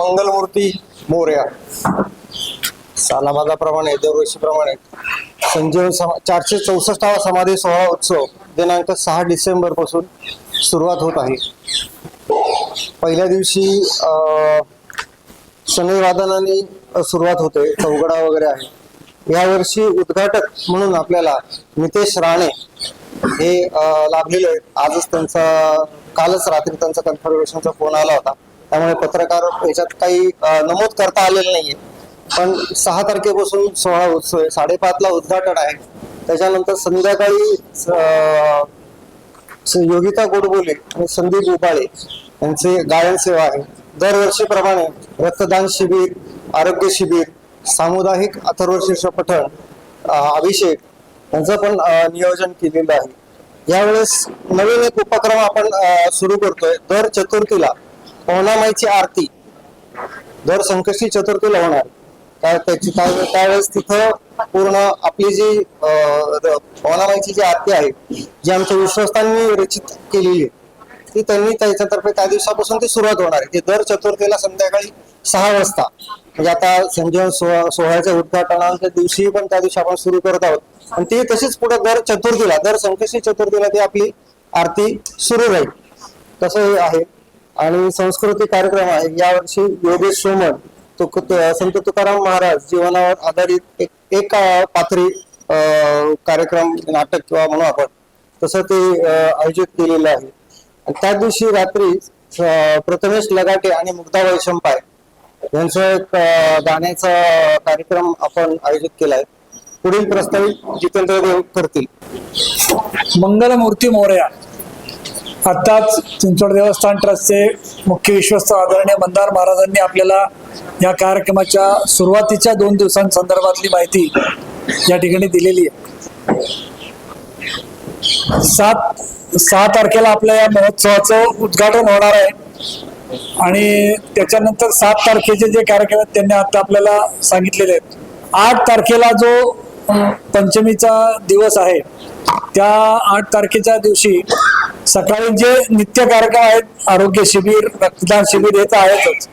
मंगलमूर्ती मोरया सालाबादाप्रमाणे दरवर्षीप्रमाणे संजीवन 464वा समाधी सोहळा उत्सव दिनांक 6 डिसेंबर पासून सुरुवात होत आहे। पहिल्या दिवशी शनी वादनाने सुरुवात होते, चौघडा वगैरे आहे। यावर्षी उद्घाटक म्हणून आपल्याला नितेश राणे हे लाभलेले आहेत। आजच त्यांचा कालच रात्री त्यांचा कन्फर्मेशनचा फोन आला होता, त्यामुळे पत्रकार याच्यात काही नमूद करता आलेलं नाहीये। पण 6 तारखेपासून सोहळा उत्सव आहे, 5:30 ला उद्घाटन आहे। त्याच्यानंतर संध्याकाळी योगिता गोडबोले आणि संदीप उबाळे यांचे गायन सेवा आहे। दरवर्षीप्रमाणे रक्तदान शिबिर, आरोग्य शिबिर, सामुदायिक अथर्वशीर्ष पठण, अभिषेक यांचं पण नियोजन केलेलं आहे। यावेळेस नवीन एक उपक्रम आपण सुरू करतोय। दर चतुर्थीला पवनामाईची आरती दर संकष्टी चतुर्थीला होणार। त्यावेळेस तिथं पूर्ण आपली जी पवनामाईची जी आरती आहे, जी आमच्या विश्वस्तांनी रचित केलेली आहे, ती त्यांनी त्याच्यातर्फे त्या दिवसापासून ती सुरुवात होणार आहे। ती दर चतुर्थीला संध्याकाळी 6 वाजता, म्हणजे आता संजीवन सोहळ्याच्या उद्घाटनाच्या दिवशी पण त्या दिवशी आपण सुरू करत आहोत। आणि ती तशीच पुढे दर चतुर्थीला, दर संकष्टी चतुर्थीला ती आपली आरती सुरू राहील, तसं आहे। आणि सांस्कृतिक कार्यक्रम आहे। यावर्षी योगेश सोमन संत तुकाराम महाराज जीवनावर आधारित एक पात्री कार्यक्रम, नाटक किंवा म्हणू आपण तसं ते आयोजित केलेलं आहे। त्या दिवशी रात्री प्रथमेश लगाटे आणि मुग्धा वैशंपाय यांचा एक गाण्याचा कार्यक्रम आपण आयोजित केलाय। पुढील प्रस्तावित जितेंद्र देव करतील। मंगलमूर्ती मोरया आताच चिंचवड देवस्थान ट्रस्टचे मुख्य विश्वस्त आदरणीय मंदार महाराजांनी आपल्याला या कार्यक्रमाच्या सुरुवातीच्या 2 दिवसांसंदर्भातली माहिती या ठिकाणी दिलेली आहे। 6 तारखेला आपल्या या महोत्सवाचं उद्घाटन होणार आहे आणि त्याच्यानंतर 7 तारखेचे जे कार्यक्रम आहेत त्यांनी आता आपल्याला सांगितलेले आहेत। 8 तारखेला जो पंचमीचा दिवस आहे, त्या 8 तारखेच्या दिवशी सकाळी जे नित्य कार्यक्रम आहेत, आरोग्य शिबिर, रक्तदान शिबिर हे तर आहेतच।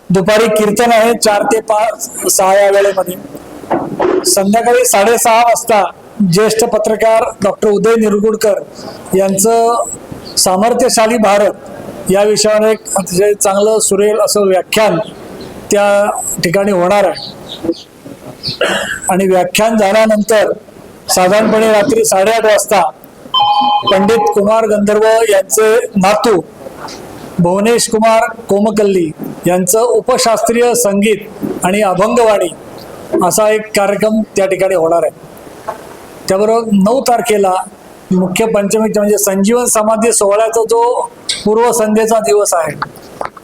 दुपारी कीर्तन आहे 4 ते 6 या वेळेमध्ये। संध्याकाळी 6:30 वाजता ज्येष्ठ पत्रकार डॉक्टर उदय निरगुडकर यांचं सामर्थ्यशाली भारत या विषयावर एक अतिशय चांगलं सुरेल असं व्याख्यान त्या ठिकाणी होणार आहे। आणि व्याख्यान झाल्यानंतर साधारणपणे रात्री 8:30 वाजता पंडित कुमार गंधर्व यांचे नातू भुवनेश कुमार कोमकल्ली यांचं उपशास्त्रीय संगीत आणि अभंगवाणी असा एक कार्यक्रम त्या ठिकाणी होणार आहे। त्याबरोबर 9 तारखेला मुख्य पंचमीचा म्हणजे संजीवन समाधी सोहळ्याचा जो पूर्वसंध्येचा दिवस आहे,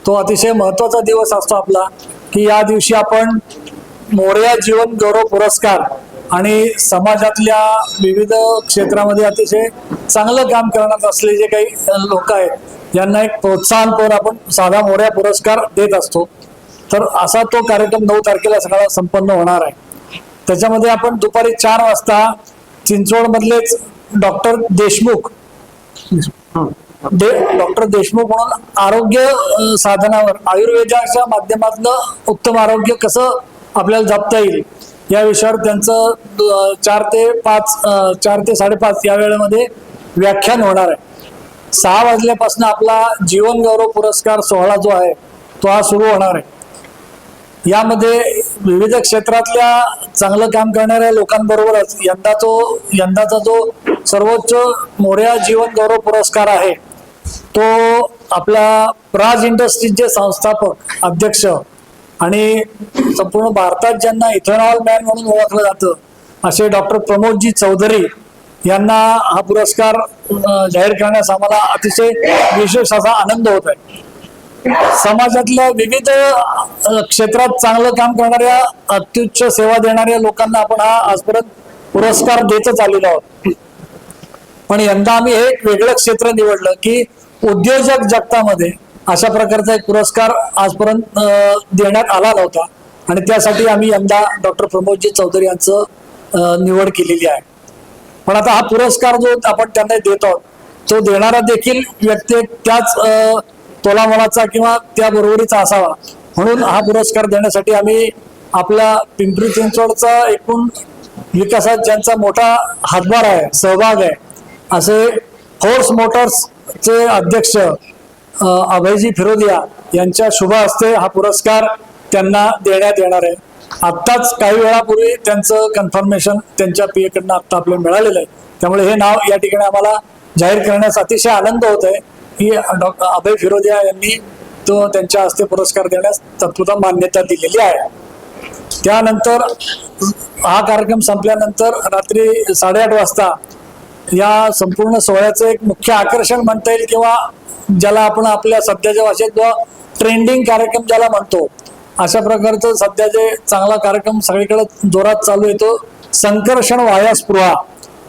तो अतिशय महत्त्वाचा दिवस असतो आपला, की या दिवशी आपण मोरया जीवन गौरव पुरस्कार आणि समाजातल्या विविध क्षेत्रामध्ये अतिशय चांगलं काम करण्यात असलेले जे काही लोक आहेत यांना एक प्रोत्साहनपर आपण साधा मोरया पुरस्कार देत असतो। तर असा तो कार्यक्रम 9 तारखेला सगळा संपन्न होणार आहे। त्याच्यामध्ये आपण दुपारी 4 वाजता चिंचवड मधलेच डॉक्टर देशमुख म्हणून आरोग्य साधनावर आयुर्वेदाच्या माध्यमातून उत्तम आरोग्य कसं आपल्याला जपता येईल या विषयावर त्यांचं 4 ते 5:30 या वेळेमध्ये व्याख्यान होणार आहे। 6 वाजल्यापासून आपला जीवन गौरव पुरस्कार सोहळा जो आहे तो हा सुरू होणार आहे। यामध्ये विविध क्षेत्रातल्या चांगलं काम करणाऱ्या लोकांबरोबरच यंदाचा जो सर्वोच्च मोरया जीवन गौरव पुरस्कार आहे तो आपला प्राज इंडस्ट्रीजचे संस्थापक अध्यक्ष आणि संपूर्ण भारतात ज्यांना इथेनॉल मॅन म्हणून ओळखलं जातं असे डॉक्टर प्रमोदजी चौधरी यांना हा पुरस्कार जाहीर करण्यास आम्हाला अतिशय विशेष असा आनंद होत आहे। समाजातल्या विविध क्षेत्रात चांगलं काम करणाऱ्या अत्युच्च सेवा देणाऱ्या लोकांना आपण हा आजपर्यंत पुरस्कार देतच आलेलो आहोत। पण यंदा आम्ही हे एक वेगळं क्षेत्र निवडलं की उद्योजक जगतामध्ये अशा प्रकारचा एक पुरस्कार आजपर्यंत देण्यात आला नव्हता आणि त्यासाठी आम्ही यंदा डॉक्टर प्रमोदजी चौधरी यांचं निवड केलेली आहे। पण आता हा पुरस्कार जो आपण त्यांना देत आहोत तो देणारा देखील व्यक्ती त्याच तोलामोलाचा किंवा त्या बरोबरीचा असावा म्हणून हा पुरस्कार देण्यासाठी आम्ही आपला पिंपरी चिंचवडचा एकूण विकासात ज्यांचा मोठा हातभार आहे, सहभाग आहे, असे फोर्स मोटर्सचे अध्यक्ष अभयजी फिरोदिया यांच्या शुभ हस्ते हा पुरस्कार त्यांना देण्यात येणार आहे. आत्ताच काही वेळापूर्वी त्यांचं कन्फर्मेशन त्यांच्या पीए कडनं आत्ता आपल्याला मिळालेलं आहे. त्यामुळे हे नाव या ठिकाणी आम्हाला जाहीर करण्यास अतिशय आनंद होत आहे की डॉक्टर अभय फिरोदिया यांनी तो त्यांच्या हस्ते पुरस्कार देण्यास तत्वतः मान्यता दिलेली आहे. त्यानंतर हा कार्यक्रम संपल्यानंतर रात्री 8:30 वाजता या संपूर्ण सोहळ्याचं एक मुख्य आकर्षण म्हणता येईल किंवा ज्याला आपण आपल्या सध्याच्या भाषेत जो ट्रेंडिंग कार्यक्रम ज्याला म्हणतो, अशा प्रकारचं सध्या जे चांगला कार्यक्रम सगळीकडे जोरात चालू आहे तो संकर्षण वाया स्पृहा,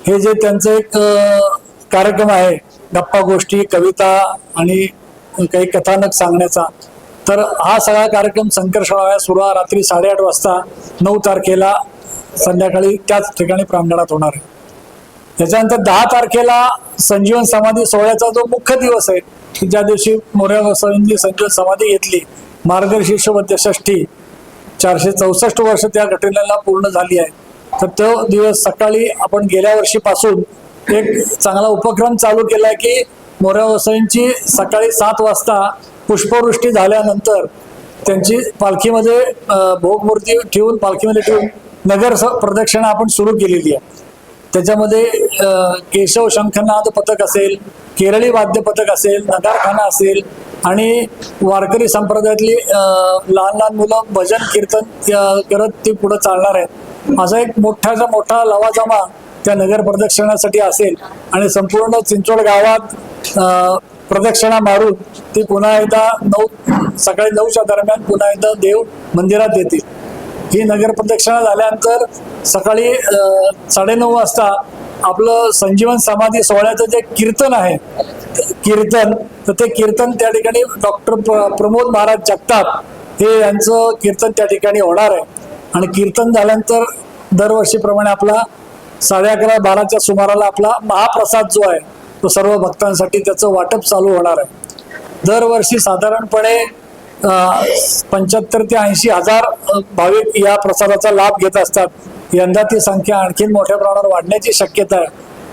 हे जे त्यांचं एक कार्यक्रम आहे, गप्पा गोष्टी, कविता आणि काही कथानक सांगण्याचा, तर हा सगळा कार्यक्रम संकर्षण वाया स्पृहा रात्री 8:30 वाजता 9 तारखेला संध्याकाळी त्याच ठिकाणी प्रांगणात होणार आहे. त्याच्यानंतर 10 तारखेला संजीवन समाधी सोहळ्याचा जो मुख्य दिवस आहे, की ज्या दिवशी मोरया गोसावींनी संजीवन समाधी घेतली, मार्गशीर्ष वद्य षष्ठी, 464 वर्ष त्या घटनेला पूर्ण झाली आहे. तर तो दिवस सकाळी आपण गेल्या वर्षीपासून एक चांगला उपक्रम चालू केलाय की मोरया गोसावींची सकाळी 7 वाजता पुष्पवृष्टी झाल्यानंतर त्यांची पालखीमध्ये भोगमूर्ती ठेवून पालखीमध्ये ठेवून नगर प्रदक्षिणा आपण सुरू केलेली आहे. त्याच्यामध्ये केशव शंखनाद पथक असेल, केरळी वाद्य पथक असेल, नगारखाना असेल आणि वारकरी संप्रदायातली लहान लहान मुलं भजन कीर्तन करत ती पुढे चालणार आहेत. असा एक मोठाचा मोठा लवाजमा त्या नगर प्रदक्षिणासाठी असेल आणि संपूर्ण चिंचवड गावात प्रदक्षिणा मारून ती पुन्हा एकदा सकाळी 9च्या दरम्यान पुन्हा एकदा देव मंदिरात येतील. ही नगर प्रदक्षिणा झाल्यानंतर सकाळी 9:30 वाजता आपलं संजीवन समाधी सोहळ्याचं जे कीर्तन आहे तर ते कीर्तन त्या ठिकाणी डॉक्टर प्रमोद महाराज जगताप हे यांचं कीर्तन त्या ठिकाणी होणार आहे. आणि कीर्तन झाल्यानंतर दरवर्षीप्रमाणे आपला 11:30-12च्या सुमाराला आपला महाप्रसाद जो आहे तो सर्व भक्तांसाठी त्याचं वाटप चालू होणार आहे. दरवर्षी साधारणपणे 75 ते 80 हजार भाविक या प्रसादाचा लाभ घेत असतात. यंदा ती संख्या आणखीन मोठ्या प्रमाणावर वाढण्याची शक्यता आहे.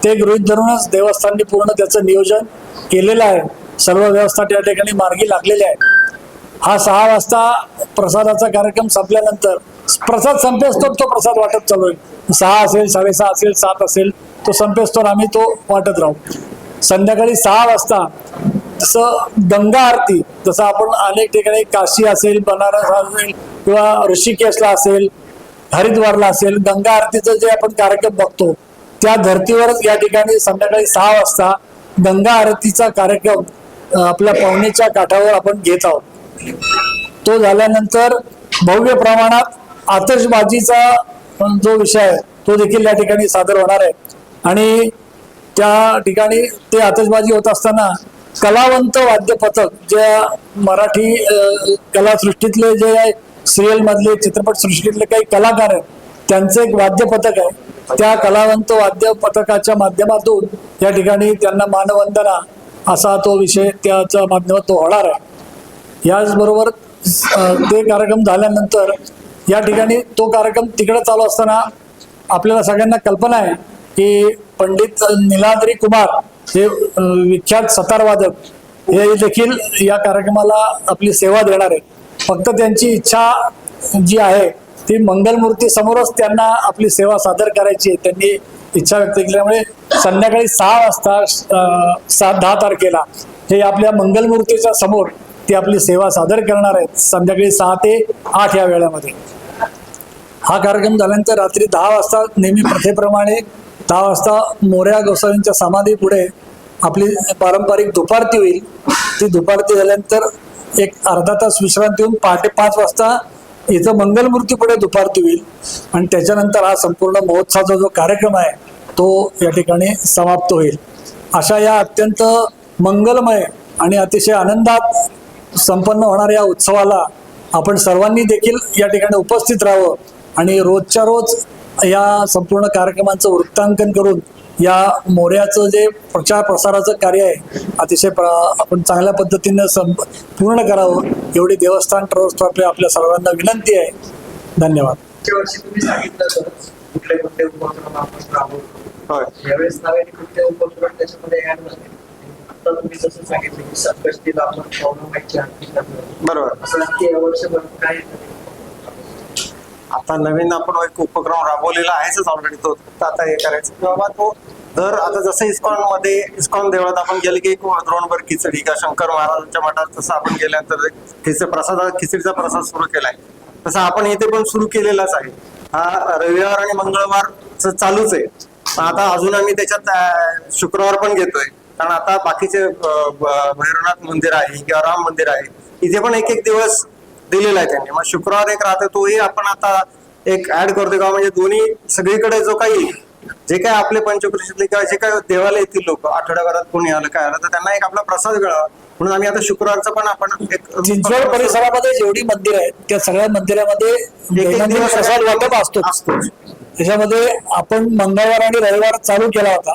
ते गृहीत धरूनच देवस्थानने पूर्ण त्याचं नियोजन केलेलं आहे. सर्व व्यवस्था त्या ठिकाणी मार्गी लागलेल्या आहे. हा 6 वाजता प्रसादाचा कार्यक्रम संपल्यानंतर प्रसाद संपेस्तोर तो प्रसाद वाटप चालू आहे. 6 असेल, 6:30 असेल, 7 असेल, तो संपेस्तोर आम्ही तो वाटत राहू. संध्याकाळी 6 वाजता तसं गंगा आरती, जसं आपण अनेक ठिकाणी काशी असेल, बनारस असेल किंवा ऋषिकेशला असेल, हरिद्वारला असेल, गंगा आरतीचं जे आपण कार्यक्रम बघतो त्या धर्तीवरच या ठिकाणी संध्याकाळी 6 वाजता गंगा आरतीचा कार्यक्रम आपल्या पाहुणेच्या काठावर आपण घेत आहोत. तो झाल्यानंतर भव्य प्रमाणात आतषबाजीचा जो विषय आहे तो देखील या ठिकाणी सादर होणार आहे. आणि त्या ठिकाणी ते आतषबाजी होत असताना कलावंत वाद्य पथक, जे मराठी कलासृष्टीतले जे सिरियल मधले, चित्रपट सृष्टीतले काही कलाकार आहेत त्यांचं एक वाद्य पथक आहे. त्या कलावंत वाद्य पथकाच्या माध्यमातून या ठिकाणी त्यांना मानवंदना असा तो विषय त्याच्या माध्यमातून होणार आहे. याचबरोबर ते कार्यक्रम झाल्यानंतर या ठिकाणी तो कार्यक्रम तिकडे चालू असताना आपल्याला सगळ्यांना कल्पना आहे की पंडित निलाद्री कुमार हे विख्यात सतार वादक हे देखील या कार्यक्रमाला आपली सेवा देणार आहे. फक्त त्यांची इच्छा जी आहे ती मंगलमूर्ती समोरच त्यांना आपली सेवा सादर करायची, त्यांनी इच्छा व्यक्त केल्यामुळे संध्याकाळी 6 वाजता 10 तारखेला हे आपल्या मंगलमूर्तीच्या समोर ती आपली सेवा सादर करणार आहेत. संध्याकाळी 6 ते 8 या वेळामध्ये हा कार्यक्रम झाल्यानंतर रात्री 10 वाजता नेहमी प्रथेप्रमाणे 10 वाजता मोरया गोसावींच्या समाधी पुढे आपली पारंपरिक दुपारती होईल. ती दुपारती झाल्यानंतर एक अर्धा तास विश्रांती होऊन पहाटे 5 वाजता इथं मंगलमूर्ती पुढे दुपारती होईल. आणि त्याच्यानंतर हा संपूर्ण महोत्सवाचा जो कार्यक्रम आहे तो या ठिकाणी समाप्त होईल. अशा या अत्यंत मंगलमय आणि अतिशय आनंदात संपन्न होणाऱ्या या उत्सवाला आपण सर्वांनी देखील या ठिकाणी उपस्थित राहावं आणि रोजच्या रोज या संपूर्ण कार्यक्रमांचं वृत्तांकन करून या मोऱ्याचं जे प्रचार प्रसाराचं कार्य आहे अतिशय आपण चांगल्या पद्धतीनं पूर्ण करावं एवढी देवस्थान ट्रस्ट आपल्या सर्वांना विनंती आहे. धन्यवाद. मागच्या वर्षी तुम्ही सांगितलं कुठले कुठले उपक्रम आपण राबवतो, यावेळेस नव्याने कुठले उपक्रम त्याच्यामध्ये ऍड झाले. आता तुम्ही जसं सांगितलं की संकष्टीला आपण पौर्णिमेची आरती करतो, बरोबर. असं नक्की या वर्षभर काय आता नवीन आपण एक उपक्रम राबवलेला आहेच ऑलरेडी, तो फक्त आता हे करायचं की बाबा तो दर आता जसं इस्कॉन देवळात आपण गेले की द्रोणभर खिचडी का शंकर महाराजांच्या मठात तसं आपण गेल्यानंतर खिचडीचा प्रसाद सुरू केलाय, तसं आपण इथे पण सुरू केलेलाच आहे. हा रविवार आणि मंगळवार चालूच आहे. पण आता अजून आम्ही त्याच्यात शुक्रवार पण घेतोय, कारण आता बाकीचे भैरवनाथ मंदिर आहे किंवा राम मंदिर आहे, इथे पण एक एक दिवस दिलेला आहे त्यांनी. मग शुक्रवार एक राहते, तोही आपण आता एक ऍड करतोय का, म्हणजे दोन्ही सगळीकडे जो काही जे काय आपले पंचक्रोशीतले किंवा जे काय देवाला येतील लोक आठवड्याभरात कोणी आलं काय आलं तर त्यांना एक आपला प्रसाद मिळावा म्हणून आम्ही आता शुक्रवारचं पण आपण एक चिंचवड परिसरामध्ये जेवढी मंदिर आहेत त्या सगळ्या मंदिरामध्ये दैनंदिन प्रसाद वाटप असतो. त्याच्यामध्ये आपण मंगळवार आणि रविवार चालू केला होता.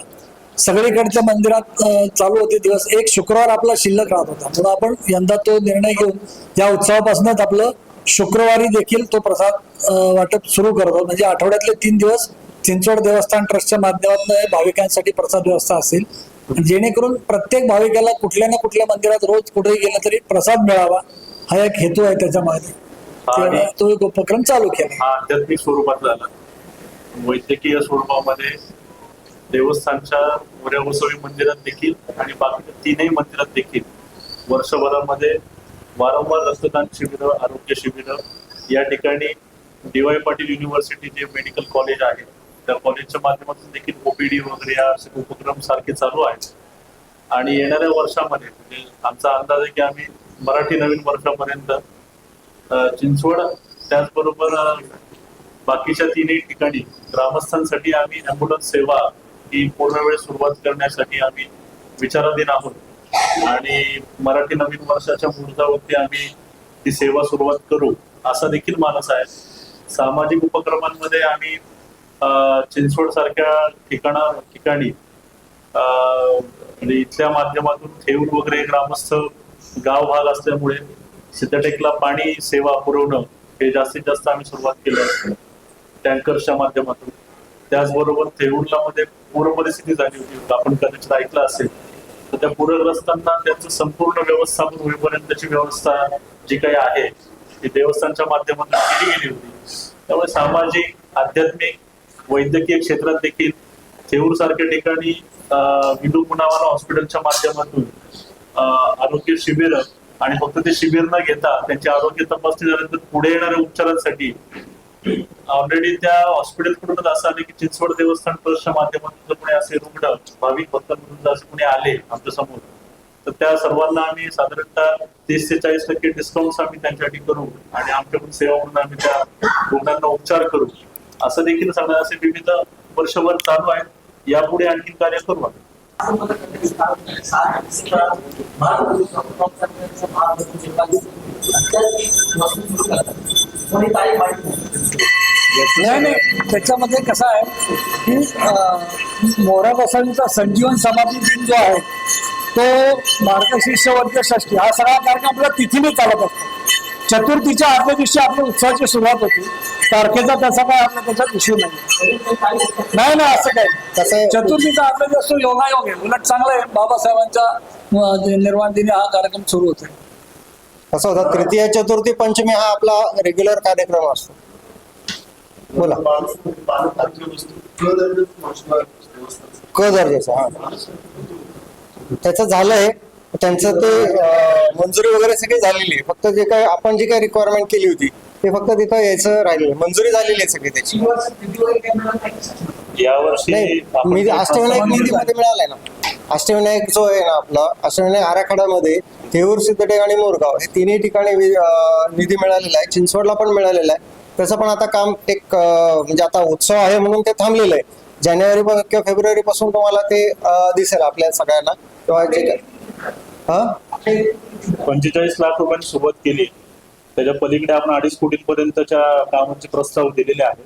सगळीकडच्या मंदिरात चालू होते दिवस, एक शुक्रवार आपला शिल्लक राहत होता. म्हणून आपण यंदा तो निर्णय घेऊन या उत्सवापासूनच आपलं शुक्रवारी देखील तो प्रसाद वाटप सुरू करतो. म्हणजे आठवड्यातले 3 दिवस चिंचवड देवस्थान ट्रस्टच्या माध्यमातून भाविकांसाठी प्रसाद व्यवस्था असेल, जेणेकरून प्रत्येक भाविकाला कुठल्या ना कुठल्या मंदिरात रोज कुठेही गेलं तरी प्रसाद मिळावा हा एक हेतू आहे त्याच्यामध्ये. तो एक उपक्रम चालू केला. आध्यात्मिक स्वरूपात झाला, वैद्यकीय स्वरूपामध्ये देवस्थानच्या मोऱ्यावसवी मंदिरात देखील आणि बाकीच्या 3ही मंदिरात देखील वर्षभरामध्ये वारंवार रक्तदान शिबिरं, आरोग्य शिबिरं या ठिकाणी डी.वाय. पाटील युनिव्हर्सिटी जे मेडिकल कॉलेज आहे त्या कॉलेजच्या माध्यमातून देखील ओपीडी वगैरे असे उपक्रम सारखे चालू आहेत. आणि येणाऱ्या वर्षामध्ये म्हणजे आमचा अंदाज आहे की आम्ही मराठी नवीन वर्षापर्यंत चिंचवड त्याचबरोबर बाकीच्या 3ही ठिकाणी ग्रामस्थांसाठी आम्ही अँब्युलन्स सेवा ही पूर्ण वेळ सुरुवात करण्यासाठी आम्ही विचाराधीन आहोत. आणि मराठी नवीन वर्षाच्या मुहूर्तावरती आम्ही ती सेवा सुरुवात करू असा देखील मानस आहे. सामाजिक उपक्रमांमध्ये आम्ही चिंचवड सारख्या ठिकाणी म्हणजे इथल्या माध्यमातून थेऊर वगैरे ग्रामस्थ गाव भाग असल्यामुळे सिद्धटेकला पाणी सेवा पुरवणं हे जास्तीत जास्त आम्ही सुरुवात केलं आहे टँकर्सच्या माध्यमातून. त्याचबरोबर थेऊरला मध्ये पूर परिस्थिती झाली होती, आपण कदाचित ऐकलं असेल. तर त्या पूरग्रस्तांना त्यांचं संपूर्ण व्यवस्थापन होईपर्यंतची व्यवस्था जी काही आहे ती देवस्थानच्या माध्यमातून केली गेली होती. त्यामुळे सामाजिक, आध्यात्मिक, वैद्यकीय क्षेत्रात देखील थेऊर सारख्या ठिकाणी विंडू पुनावाला हॉस्पिटलच्या माध्यमातून आरोग्य शिबिर आणि फक्त ते शिबिर न घेता त्यांचे आरोग्य तपासणी झाल्यानंतर पुढे येणाऱ्या उपचारांसाठी ऑलरेडी त्या हॉस्पिटलकडूनच असं आले की चिंचवड देवस्थान ट्रस्टच्या माध्यमातून जर कोणी असे रुग्ण भाविक भक्तांमधून जर असे कोणी आले आमच्या समोर तर त्या सर्वांना आम्ही साधारणतः 30 ते 40% डिस्काउंट आम्ही त्यांच्यासाठी करू आणि आमच्याकडून सेवा म्हणून आम्ही त्या रुग्णांना उपचार करू असं देखील सगळं असे विविध वर्षभर चालू आहेत. यापुढे आणखी कार्य करू आम्ही. नाही, त्याच्यामध्ये कसं आहे की मोरा बसवणीचा संजीवन समाधी दिन जो आहे तो मार्गशीर्ष वद्य षष्ठी हा सगळा कार्यक्रम आपला तिथीने चालत असतो. चतुर्थीच्या आदल्या दिवशी आपल्या उत्सवाची सुरुवात होती. तारखेचा तसा काय आपला त्याच्यात इश्यू नाही ना असं काय. तसं चतुर्थीचा आदल्या दिवस तो योगायोग आहे. उलट चांगलं आहे, बाबासाहेबांच्या निर्वाण दिनी हा कार्यक्रम सुरू होतोय. कसं होतं तृतीय चतुर्थी पंचमी हा आपला रेग्युलर कार्यक्रम असतो. बोला. क दर्जाचा हा त्याचं झालंय, त्यांचं ते मंजुरी वगैरे सगळी झालेली आहे. फक्त जे काय आपण जी काही रिक्वायरमेंट केली होती ते फक्त तिथं यायचं राहिलेलं. मंजुरी झालेली आहे सगळी त्याची. यावर्षी नाही मी अष्टविनायक निधीमध्ये मिळालाय ना. अष्टविनायक जो आहे ना आपला अष्टविनायक आराखड्यामध्ये थेऊर, सिद्धटेक आणि मोरगाव हे 3ही ठिकाणी निधी मिळालेला आहे. चिंचवडला पण मिळालेला आहे. त्याचं पण आता काम एक म्हणजे आता उत्सव आहे म्हणून ते थांबलेलं आहे. जानेवारी किंवा फेब्रुवारी पासून तुम्हाला ते दिसेल आपल्या सगळ्यांना किंवा जे काय 45 लाख रुपयांनी सुरुवात केली. त्याच्या पलीकडे आपण 2.5 कोटींपर्यंतच्या कामाचे प्रस्ताव दिलेले आहेत.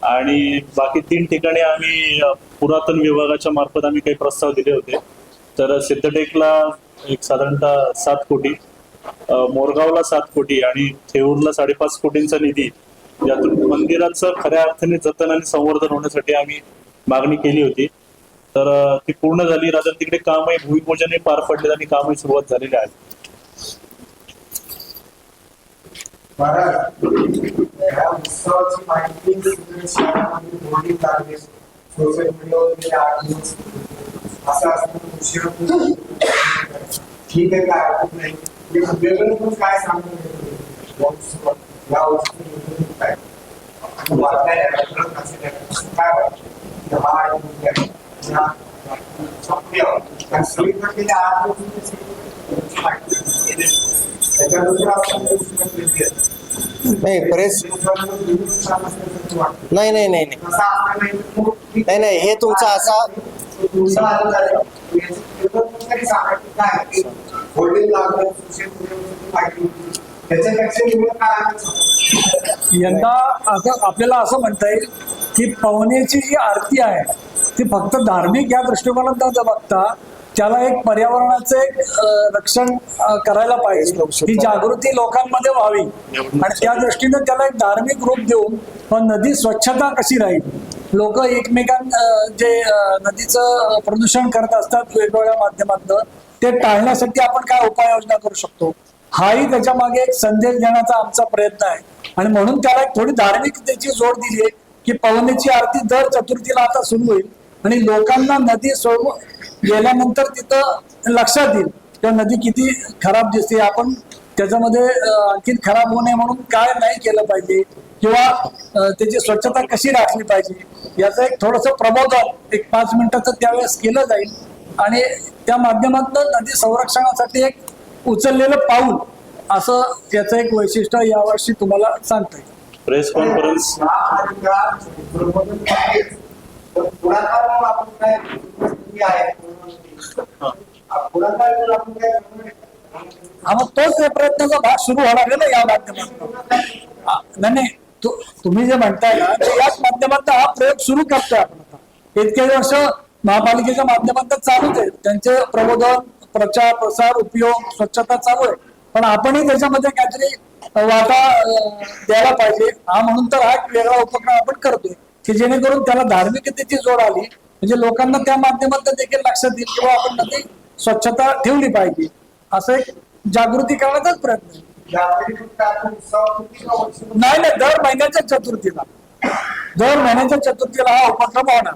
आणि बाकी 3 ठिकाणी आम्ही पुरातन विभागाच्या मार्फत आम्ही काही प्रस्ताव दिले होते. तर सिद्धटेकला एक साधारणतः 7 कोटी, मोरगावला 7 कोटी आणि थेऊरला 5.5 कोटींचा निधी, यातून मंदिराचं खऱ्या अर्थाने जतन आणि संवर्धन होण्यासाठी आम्ही मागणी केली होती. तर ती पूर्ण झाली. राजा तिकडे कामही भूमिपूजनही पार पडले आणि कामही सुरुवात झालेली आहे. महाराज, या उत्सवाची माहिती शहरामध्ये बोर्डिंग लागले, सोशल मीडियावर 8 दिवस असं असतं उशीर ठीक आहे, काय हरकत नाही. वेगळं पण काय सांगतो या उत्सव काय काय वाटतं नाही प्रेस नाही नाही नाही नाही नाही हे तुमचं असा यंदा असं आपल्याला असं म्हणता येईल की पवनेची जी आरती आहे ती फक्त धार्मिक या दृष्टिकोनात न बघता त्याला एक पर्यावरणाचं एक रक्षण करायला पाहिजे, ही जागृती लोकांमध्ये व्हावी आणि त्या दृष्टीने त्याला एक धार्मिक रूप देऊन पण नदी स्वच्छता कशी राहील, लोक जे नदीचं प्रदूषण करत असतात वेगवेगळ्या माध्यमातून ते टाळण्यासाठी आपण काय उपाययोजना करू शकतो, हाही त्याच्या मागे एक संदेश देण्याचा आमचा प्रयत्न आहे. आणि म्हणून त्याला एक थोडी धार्मिकतेची जोड दिली आहे की पवनेची आरती दर चतुर्थीला आता सुरू होईल आणि लोकांना नदी सोडून गेल्यानंतर तिथं लक्षात येईल किंवा नदी किती खराब दिसते, आपण त्याच्यामध्ये आणखी खराब होऊ नये म्हणून काय नाही केलं पाहिजे किंवा त्याची स्वच्छता कशी राखली पाहिजे याचं एक थोडंसं प्रबोधन एक 5 मिनिटाचं त्यावेळेस केलं जाईल आणि त्या माध्यमातून नदी संरक्षणासाठी एक उचललेलं पाऊल असं याचं एक वैशिष्ट्य यावर्षी तुम्हाला सांगता येईल. प्रेस कॉन्फरन्स हा मग तोच या प्रयत्नाचा भाग सुरू होणार आहे ना या माध्यमातून. नाही तुम्ही जे म्हणताय ना ते याच माध्यमातून हा प्रयोग सुरू करतोय आपण आता. इतके वर्ष महापालिकेच्या माध्यमातून चालूच आहे, त्यांचे प्रबोधन, प्रचार, प्रसार, उपयोग, स्वच्छता चालू आहे, पण आपणही त्याच्यामध्ये काहीतरी वाटा द्यायला पाहिजे. हा म्हणून तर हा एक वेगळा उपक्रम आपण करतोय की जेणेकरून त्याला धार्मिकतेची जोड आली म्हणजे लोकांना त्या माध्यमातून देखील लक्षात येईल किंवा आपण नदी स्वच्छता ठेवली पाहिजे, असं एक जागृती करण्याचाच प्रयत्न नाही. दर महिन्याच्या चतुर्थीला हा उपक्रम होणार.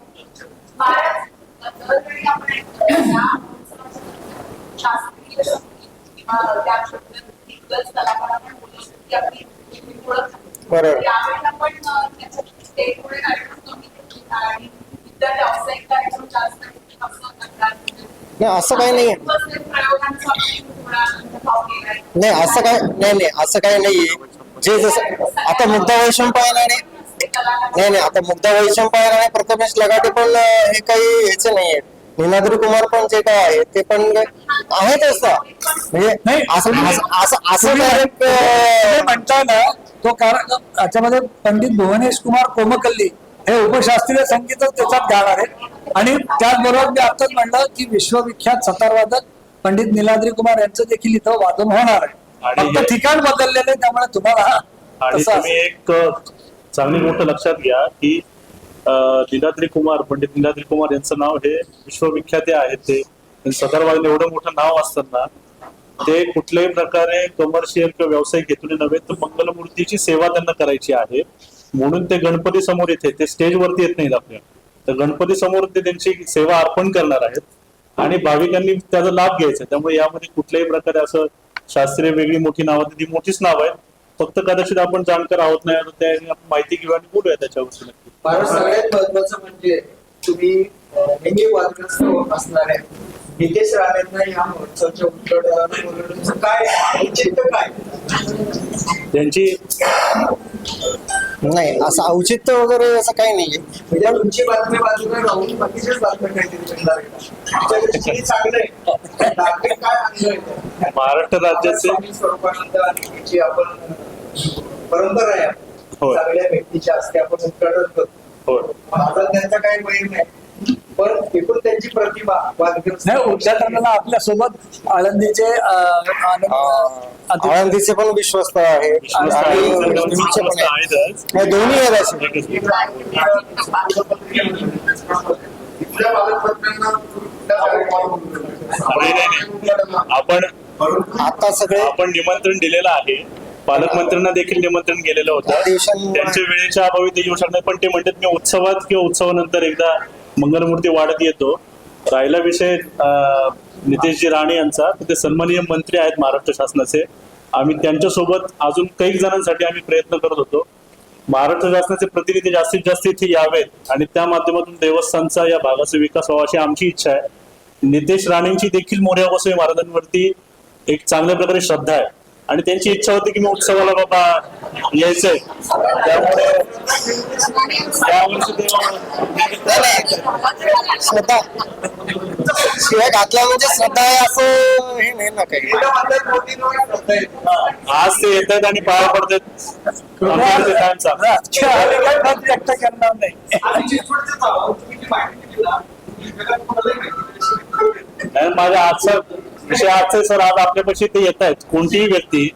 बरोबर. नाही असं काही नाही नाही असं काय नाही असं काही नाहीये. जे जसं आता मुग्धा वैशंपायनाने नाही आता मुग्धा वैशंपायनाने प्रथमेश लगाटे पण हे काही ह्याचे नाहीये. नीलाद्री कुमार पण जे काय आहे ते पण आहेत असं म्हणजे नाही असं डायरेक्ट म्हणताय ना तो याच्यामध्ये पंडित भुवनेश कुमार कोमकल्ली हे उपशास्त्रीय संगीतच त्याच्यात गाणार आहे आणि त्याचबरोबर मी आताच म्हणलं की विश्वविख्यात सतारवादक पंडित नीलाद्री कुमार यांचं देखील इथं वादन होणार आहे. फक्त ठिकाण बदललेले त्यामुळे तुम्हाला आणि तुम्ही एक चांगली गोष्ट लक्षात घ्या की नीलाद्री कुमार, पंडित नीलाद्री कुमार यांचं नाव हे विश्वविख्यात आहेत. ते सदरवादन एवढं मोठं नाव असताना ते कुठल्याही प्रकारे कमर्शियल किंवा व्यावसायिक हेतूने नव्हे तर मंगलमूर्तीची सेवा त्यांना करायची आहे म्हणून ते गणपती समोर येते, ते स्टेजवरती येत नाहीत आपल्या, तर गणपती समोर ते त्यांची सेवा अर्पण करणार आहेत आणि भाविकांनी त्याचा लाभ घ्यायचा. त्यामुळे यामध्ये कुठल्याही प्रकारे असं शास्त्रीय वेगळी मोठी नावं, ती मोठीच नाव आहेत, फक्त कदाचित आपण जाणकार आहोत नाही त्या आपण माहिती घेऊ आणि बोलूया त्याच्यावरती नक्की. मला सगळ्यात महत्वाचं म्हणजे तुम्ही नेहमी वादग्रस्त असणाऱ्या नितेश राणेंना या महोत्सवाच्या उद्घाटनाचं काय औचित्य काय त्यांची नाही असं औचित्य वगैरे असं काही नाहीये. म्हणजे तुमची बातमी बाजूला राहून बाकीच्याच बातम्या काहीतरी करणार आहे चांगलं आहे. नागरिक काय आणलंय महाराष्ट्र राज्याचे स्वामी स्वरूपानंद आणि जी आपण परंपरा आहे होय. चांगल्या व्यक्तीच्या हस्ते आपण उद्घाटन करतो. होय. माझा त्यांचा काही वैर नाही, पण एकूण त्यांची प्रतिभा वादग्रस्त नाही, उद्घाटनाला आपल्या सोबत आळंदीचे आळंदीचे पण विश्वस्त आहे आणि निमचे पण आहे. हे दोन्ही आहेत असे. इथल्या पालकमंत्र्यांना आपण आता सगळे आपण निमंत्रण दिलेलं आहे, पालकमंत्र्यांना देखील निमंत्रण गेलेलं होतं. अधिवेशन- त्यांच्या वेळेच्या अभावी ते येऊ शकणार, पण ते म्हणतात मी उत्सवात किंवा उत्सवानंतर एकदा मंगलमूर्ती वाढत येतो. राहिला विषय नितेशजी राणे यांचा, तर ते सन्माननीय मंत्री आहेत महाराष्ट्र शासनाचे. आम्ही त्यांच्यासोबत अजून काही जणांसाठी आम्ही प्रयत्न करत होतो. महाराष्ट्र शासनाचे प्रतिनिधी जास्तीत जास्त इथे यावेत आणि त्या माध्यमातून देवस्थानचा या भागाचा विकास व्हावा अशी आमची इच्छा आहे. नितेश राणेंची देखील मोरया गोसावी महाराजांवरती एक चांगल्या प्रकारे श्रद्धा आहे आणि त्यांची इच्छा होती की मी उत्सवाला बाबा यायचंय, त्यामुळे यावर्षी श्रद्धा शिवाय घातला म्हणजे श्रद्धा आहे असं हे नाही ना काही. आज ते येत आहेत आणि पाया पडतात. आमच्याकडे कायम चालू. राजकीय अधिकार मत व्यक्त करणार नाही. आणि माझा आजचा विषय आजचे सर, आज आपल्यापाशी ते येत आहेत. कोणतीही व्यक्ती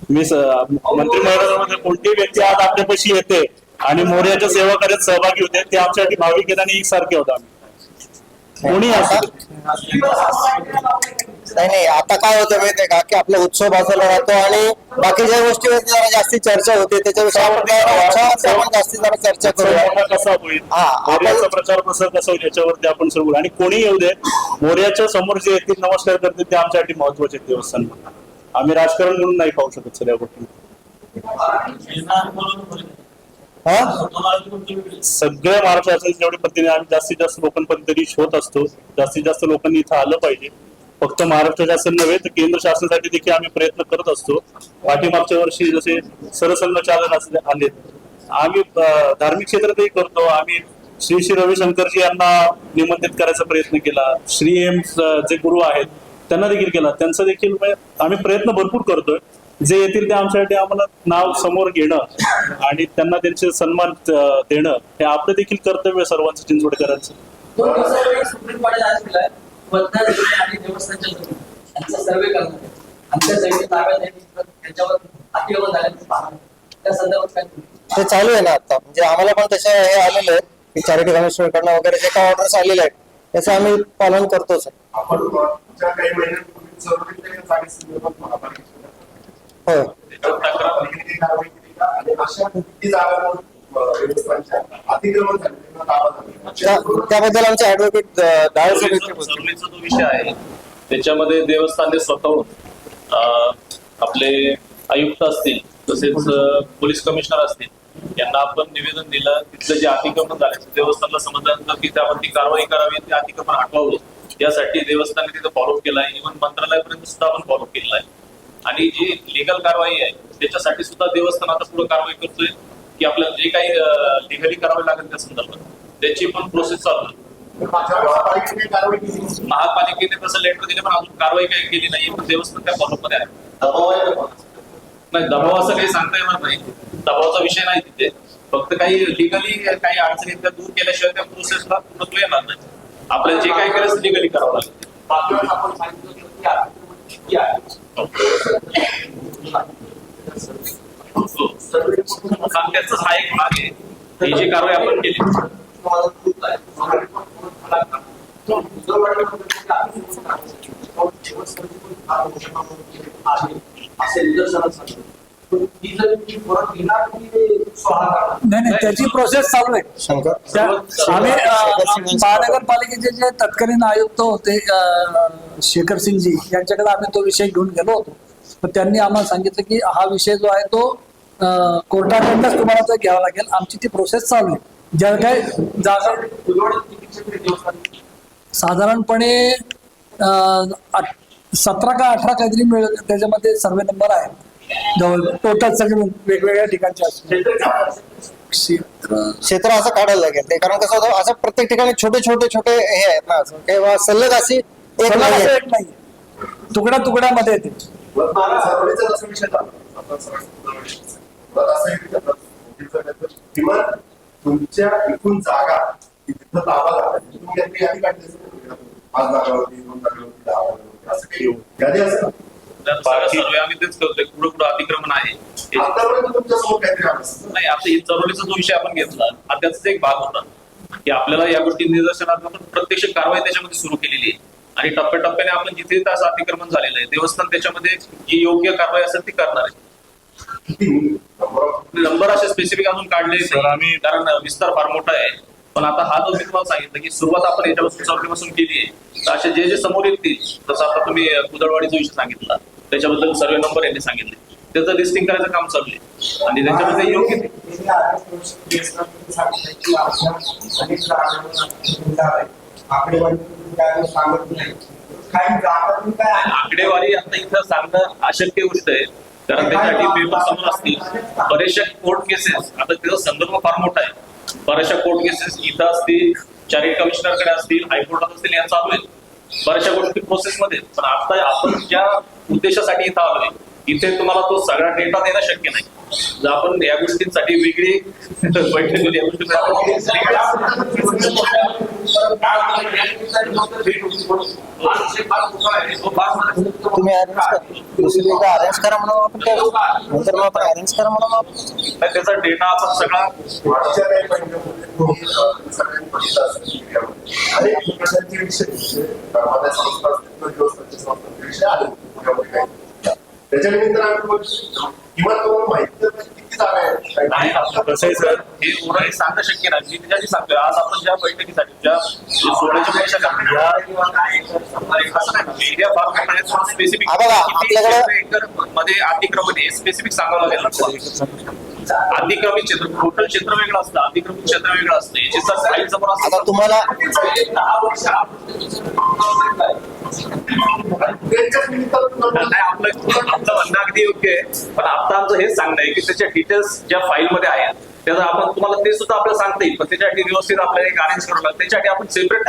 मंत्री महोदयामध्ये कोणतीही व्यक्ती आज आपल्यापाशी येते आणि मोर्याच्या सेवा कार्यात सहभागी होते, ते आमच्यासाठी भाविक आहेत आणि एकसारखे होता. कोणी असं नाही, आता काय होतं माहितीये का की आपला उत्सव बाजूला राहतो आणि बाकीच्या गोष्टीवर जरा जास्ती चर्चा होते, त्याच्याविषयी आपण उत्सवात जास्ती जरा चर्चा करूया. कसा होईल, हा, मोर्याचा प्रचार प्रसार कसा होईल याच्यावरती आपण सुरू करू. आणि कोणी येऊ दे, मोर्याच्या समोर जे येतील नमस्कार करतील ते आमच्यासाठी महत्वाचे आहेत. देवस्थान आम्ही राजकारण म्हणून नाही पाहू शकत सर या गोष्टी. सगळ्या महाराष्ट्राचे जेवढे प्रतिनिधी आम्ही जास्तीत जास्त लोकांपर्यंत रीच होत असतो. जास्तीत जास्त लोकांनी इथं आलं पाहिजे. फक्त महाराष्ट्र शासन नव्हे तर केंद्र शासनासाठी देखील आम्ही प्रयत्न करत असतो. पाठीमागच्या वर्षी जसे सरसंघचालक आले, आम्ही धार्मिक क्षेत्रातही करतो. आम्ही श्री श्री रविशंकरजी यांना निमंत्रित करायचा प्रयत्न केला. श्री एम जे गुरु आहेत त्यांना देखील केला. त्यांचा देखील आम्ही प्रयत्न भरपूर करतोय. जे येतील ते आमच्यासाठी आम्हाला नाव समोर घेणं आणि त्यांना त्यांचे सन्मान देणं हे आपलं देखील कर्तव्य आहे सर्वांचं चिंचवडकरांचं. 2 दिवसापूर्वी सुप्रीम कोर्टाने आदेश दिलाय, वर्धा जिल्हे आणि देवस्थानच्या जमिनी यांचा सर्वे करणार आहे. आमच्या जमिनी ताब्यात आहे, त्यांच्यावर अतिक्रमण झाल्याचं पाहणं, त्या संदर्भात काय ते चालू आहे ना आता. म्हणजे आम्हाला पण तसे हे आलेले आहेत की चॅरिटी कमिशनरकडनं वगैरे जे काही ऑर्डर्स आलेले आहेत त्याचं आम्ही पालन करतोच. आपण मागच्या काही महिन्यांपूर्वी चौकटीच्या जागेसंदर्भात महापालिकेच्या होय, त्याच्यावर तक्रार लिखित कारवाई केली का? आणि अशा किती जागांवर देवस्थानच्या अतिक्रमण झाले, त्यांना ताबा झाला. त्याबद्दल आमचे ऍडव्होकेट डाळे सर इथे बोलतील. सर्वेचा जो विषय आहे त्याच्यामध्ये देवस्थानने स्वतःहून आपले आयुक्त असतील तसेच पोलीस कमिशनर असतील यांना आपण निवेदन दिलं. तिथलं जे अतिक्रमण झाल्याचं देवस्थानला समजल्यानंतर की त्यावरती कारवाई करावी, ते अतिक्रमण हटवावं यासाठी देवस्थानने तिथं फॉलोअप केलाय. इव्हन मंत्रालयापर्यंत सुद्धा आपण फॉलोअप केलेला आहे. आणि जी लिगल कारवाई आहे त्याच्यासाठी सुद्धा देवस्थान आता पुढे कारवाई करतोय की आपल्याला जे काही लिगली करावी लागेल त्या संदर्भात त्याची पण प्रोसेस चालू आहे. माझ्या महापालिकेने कारवाई केली. महापालिकेने तसं लेटर दिले पण अजून कारवाई काही केली नाही. पण देवस्थान त्या फॉलोअप मध्ये आहे. दबाव आहे का? नाही, दबाव असं काही सांगता येणार नाही. दबावाचा विषय नाही तिथे. फक्त काही लिगली काही अडचणी त्या दूर केल्याशिवाय त्या प्रोसेसला पूर्णत्व येणार नाही. आपल्याला जे काही करायचं लिगली करावं लागेल. मागच्या आपण सांगितलं होतं की अतिक्रमण किती आहे. त्याचाच हा एक भाग आहे. ही जी कारवाई आपण केली तुम्हाला खूप आहे. असे निदर्शनात सांगतो. पण ती जर तुम्ही परत घेणार की स्वाहा करणार? नाही, त्याची प्रोसेस चालू आहे. शंकर आम्ही महानगरपालिकेचे जे तत्कालीन आयुक्त होते शेखर सिंगजी यांच्याकडे आम्ही तो विषय घेऊन गेलो होतो. तर त्यांनी आम्हाला सांगितलं की हा विषय जो आहे तो कोर्टाकडनंच तुम्हाला तो घ्यावा लागेल. आमची ती प्रोसेस चालू आहे. ज्या काय जागा साधारणपणे 17 का 18 काहीतरी त्याच्यामध्ये सर्वे नंबर आहे. जवळ टोटल सगळे वेगवेगळ्या ठिकाणचे असतील. क्षेत्र असं काढायला लागेल ते, कारण कसं होतं असं प्रत्येक ठिकाणी छोटे छोटे छोटे हे आहेत ना, असं किंवा सलग अशी एक सलग नाही असं आहे. एक नाही, तुकड्या तुकड्यामध्ये येते. सर्वेचा जसा विषय चालू आहे. आपण सर्व असं एक चुकीचं नाही तर किंवा तुमच्या एकूण जागा की तिथं ताबा झाला तुम्ही याची यादी काढली असेल. 5 जागावरती 2 जागावरती 10 जागावरती असं काही यादी असतं. सर्वे आम्ही तेच करतोय कुठं कुठं अतिक्रमण आहे आतापर्यंत तुमच्यासमोर काहीतरी आलं असतं. नाही. आता ही चरोलीचा जो विषय आपण घेतला हा त्याचा एक भाग होता की आपल्याला या गोष्टी निदर्शनात प्रत्यक्ष कारवाई त्याच्यामध्ये सुरू केलेली आहे आणि टप्प्याटप्प्याने आपण जिथे तास अतिक्रमण झालेलं आहे देवस्थान त्याच्यामध्ये जी योग्य कारवाई असेल ती करणार आहे. किती नंबर असे स्पेसिफिक अजून काढले नाही कारण विस्तार फार मोठा आहे. पण आता हा जो मी तुम्हाला सांगितलं की सुरुवात आपण याच्यापासून चौकीपासून केली आहे तर असे जे समोर येतील जसं आता तुम्ही कुदळवाडीचा विषय सांगितला त्याच्याबद्दल सर्वे नंबर यांनी सांगितले त्याचं लिस्टिंग करायचं काम चालू आहे आणि त्याच्यामध्ये योग्य आकडेवारी आता इथं सांगणं अशक्य गोष्ट आहे कारण त्यासाठी पेपर समोर असतील. बरेचशा कोर्ट केसेस आता त्याचा संदर्भ फार मोठा आहे. बऱ्याचशा कोर्ट केसेस इथं असतील चॅरिटी कमिशनरकडे असतील हायकोर्टात असतील या चालू आहेत. बऱ्याचशा गोष्टी प्रोसेसमध्ये पण आता आपण ज्या उद्देशासाठी इथं आलोय इथे तुम्हाला तो सगळा डेटा देणं शक्य नाही. जर आपण या गोष्टींसाठी वेगळी बैठक केली या गोष्टी तुम्ही अरेंज करा म्हणून आपण काय नंतर मग आपण अरेंज करा म्हणून आपण त्याचा डेटा आपण सगळा मागच्या काही महिन्यामध्ये सगळ्यांनी बघितलं असेल मीडियामध्ये अनेक प्रकारचे विषय धर्मादाय संस्था असतील किंवा देवस्थानच्या संस्थांचे विषय आले पुण्यामध्ये काही. त्याच्या निमित्तानं आम्ही किंवा तुम्हाला माहिती तर किती जागा आहे नाही. कसं आहे सर हे ओरही सांगणं शक्य नाही. मी त्याच्याशी सांगतोय आज आपण ज्या बैठकीसाठी ज्या सोहळ्याच्या एरिया फार मोठा आहे स्पेसिफिक मध्ये अतिक्रमण हे स्पेसिफिक सांगावं लागेल. अतिक्रमित क्षेत्र टोटल क्षेत्र वेगळं असतं अतिक्रमित क्षेत्र वेगळं असतं याची फाईल समोर आता असतं. तुम्हाला त्यांच्याच निमित्तानं नाही आपलं म्हणणं अगदी योग्य आहे पण आता आमचं हेच सांगणं आहे की त्याच्या डिटेल्स ज्या फाईलमध्ये आहेत त्याचा आपण तुम्हाला ते सुद्धा आपल्याला सांगता येईल पण त्याच्यासाठी व्यवस्थित आपल्याला एक अरेंज करावं लागतं. त्याच्यासाठी आपण सेपरेट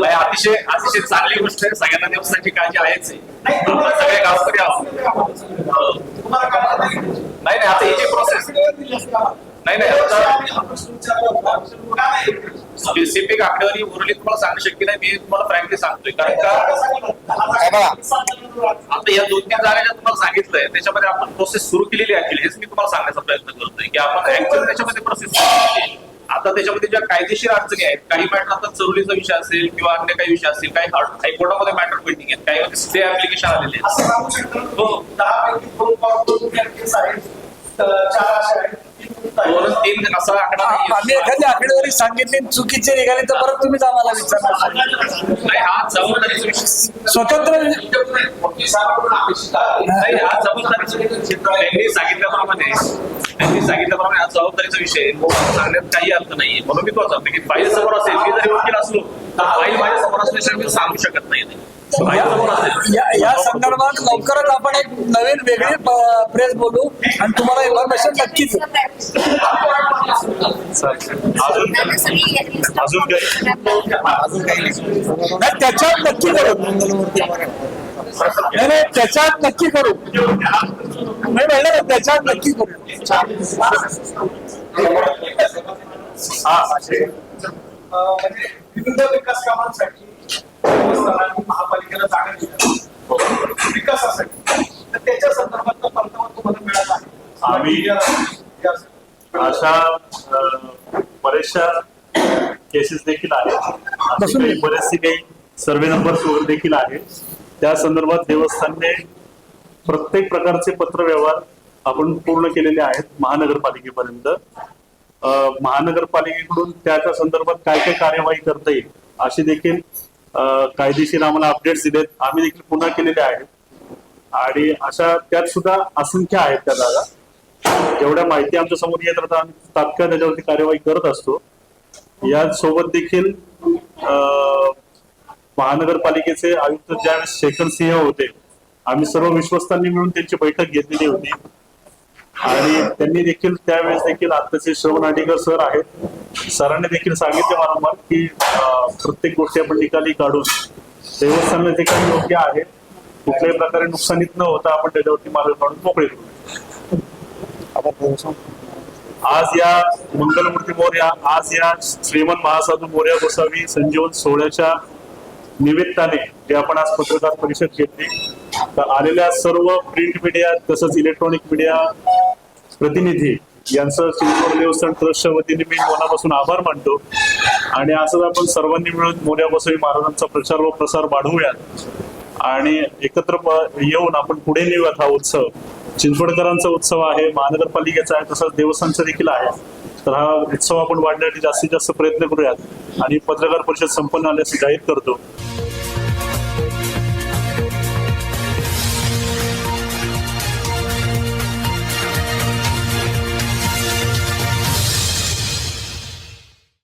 अतिशय अतिशय चांगली गोष्ट आहे. सगळ्यांना देवस्थानची काळजी आहेच आहे. आपण सगळे गावकरी आहोत. नाही आता ही जी प्रोसेस स्पेसिफिक आकडेवारी उरली तुम्हाला सांगणं शक्य नाही. मी तुम्हाला फ्रँकली सांगतोय कारण का आता या 2-3 जागा ज्या तुम्हाला सांगितलंय त्याच्यामध्ये आपण प्रोसेस सुरू केलेली आहे हेच मी तुम्हाला सांगण्याचा प्रयत्न करतोय की आपण ऍक्च्युअली त्याच्यामध्ये प्रोसेस आता त्याच्यामध्ये ज्या कायदेशीर अडचणी आहेत काही मॅटर आता चोरीचा विषय असेल किंवा अन्य काही विषय असतील काही हायकोर्टामध्ये मॅटर पेंडिंग आहेत काही स्टे ऍप्लिकेशन आलेले आहेत. असा आकडा आम्ही एखादी आकडेवारी सांगितली चुकीची निघाली तर परत तुम्हीच आम्हाला विचारणार. नाही हा जबाबदारीचा विषय स्वतंत्र नाही हा जबाबदारीचा त्यांनी सांगितल्याप्रमाणे हा जबाबदारीचा विषय सांगण्यात काही अर्थ नाहीये. म्हणून मी तो सांगतो की फाईल समोर असेल मी जरी वकील असलो तर फाईल माझ्या समोर असल्याशिवाय मी सांगू शकत नाही. या संदर्भात लवकरच आपण एक नवीन वेगळी प्रेस बोलू आणि तुम्हाला इन्फॉर्मेशन नक्कीच नाही त्याच्यात नक्की करू. नाही त्याच्यात नक्की करू. नाही म्हणलं त्याच्यात नक्की करू. म्हणजे विविध विकास कामांसाठी महापालिकेला जागा दिल्या विकासासाठी तर त्याच्या संदर्भात परतावा तुम्हाला मिळाला आहे. अशा बऱ्याचशा केसेस देखील आहेत. बरेचसे काही सर्वे नंबर देखील आहेत. त्या संदर्भात देवस्थानने प्रत्येक प्रकारचे पत्रव्यवहार आपण पूर्ण केलेले आहेत महानगरपालिकेपर्यंत. महानगरपालिकेकडून त्या संदर्भात काय काय कार्यवाही करता येईल अशी देखील कायदेशीर आम्हाला अपडेट्स दिलेत. आम्ही देखील पुन्हा केलेले आहेत आणि अशा त्यात सुद्धा असंख्य आहेत त्या जागा. जेवढ्या माहिती आमच्या समोर येत राहतात आम्ही तात्काळ त्याच्यावरती कार्यवाही करत असतो. यासोबत देखील महानगरपालिकेचे आयुक्त ज्यावेळेस शेखर सिंह होते आम्ही सर्व विश्वस्तांनी मिळून त्यांची बैठक घेतलेली होती आणि त्यांनी देखील त्यावेळेस देखील आत्ताचे श्रवण आटेकर सर आहेत सरांनी देखील सांगितले वारंवार की प्रत्येक गोष्टी आपण निकाली काढून देवस्थानला जे काही योग्य आहे कुठल्याही प्रकारे नुकसानीत न होता आपण त्याच्यावरती मार्ग काढून मोकळे करू. आज या मंगलमूर्ती मोरया, आज या श्रीमंत महासाधू मोरया गोसावी संजीवन सोहळ्याच्या निमित्ताने जे आपण आज पत्रकार परिषद घेतली, तर आलेल्या सर्व प्रिंट मीडिया तसंच इलेक्ट्रॉनिक मीडिया प्रतिनिधी यांचं चिंचवड देवस्थान ट्रस्टच्या वतीने मी मनापासून आभार मानतो. आणि असंच आपण सर्वांनी मिळून मोरया गोसावी महाराजांचा प्रचार व प्रसार वाढवूयात आणि एकत्र येऊन आपण पुढे नेऊयात. हा उत्सव चिंचवडकरांचा उत्सव आहे, महानगरपालिकेचा आहे, तसंच देवस्थानचा देखील आहे. तर हा उत्सव आपण वाढण्यासाठी जास्तीत जास्त प्रयत्न करूयात आणि पत्रकार परिषद संपन्न आल्यास जाहीर करतो.